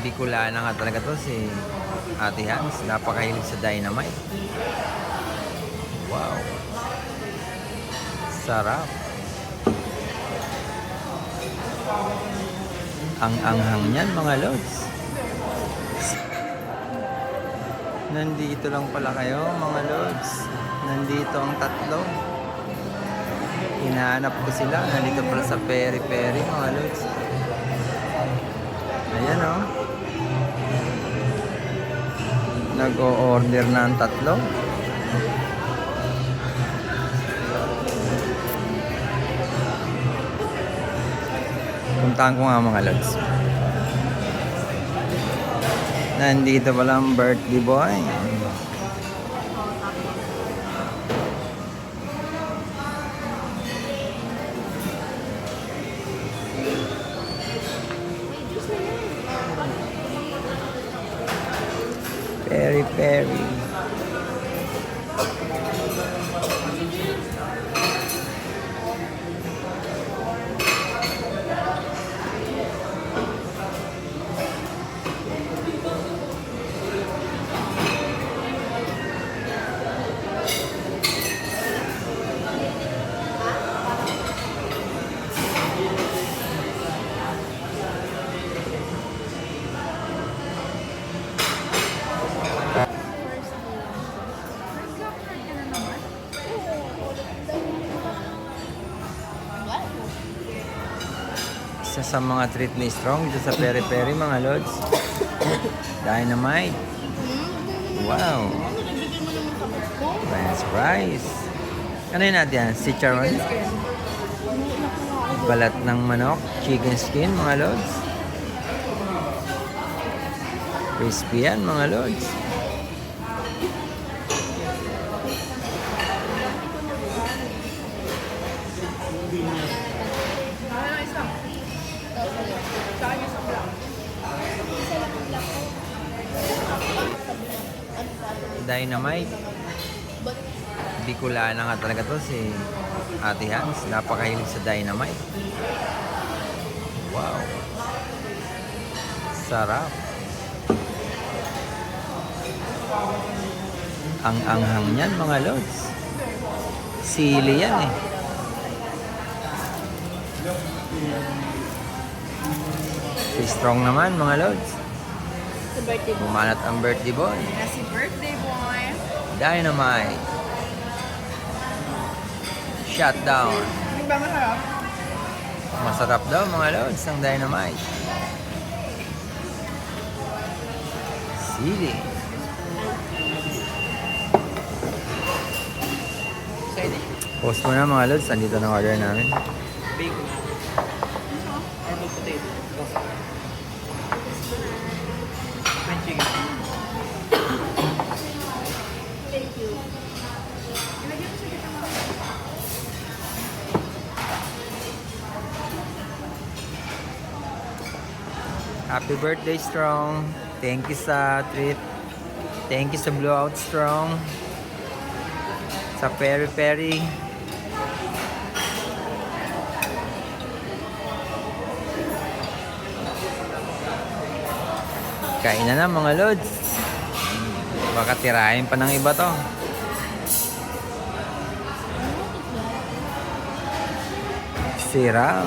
Bicolana nga talaga to si Ate Hans. Napakahilig sa dynamite. Wow. Sarap. Ang anghang niyan mga lods. Nandito lang pala kayo mga lods. Nandito ang tatlo. Hinahanap ko sila. Nandito pala sa Peri Peri mga lods. Ayan o. Nag-o-order na ang tatlo. Puntahan ko nga mga lods. Nandito pala ang birthday boy. Peri Peri. Isa sa mga treat ni Strong dito sa Peri Peri mga lods. Dynamite. Wow. French fries. Ano yun natin yan? Chicharon? Balat ng manok. Chicken skin mga lods. Crispy yan mga lods. Dynamite. Bicolana nga talaga to si Ate Hans. Napakahilig sa dynamite. Wow. Sarap. Ang anghang niyan mga lods. Sili yan eh. Si Strong naman mga lods. Bumanat ang birthday boy. Si birthday boy. Dynamite. Shutdown. Hindi ba masarap? Masarap daw mga lods ang dynamite. Sili. Post mo na mga lods. Andito na order namin. Bacon. Or potato. Thank you. Happy birthday Strong. Thank you sa treat. Thank you sa blowout Strong. Sa Peri Peri. Kain na mga lods. Baka tirahin pa ng iba to. Siraw.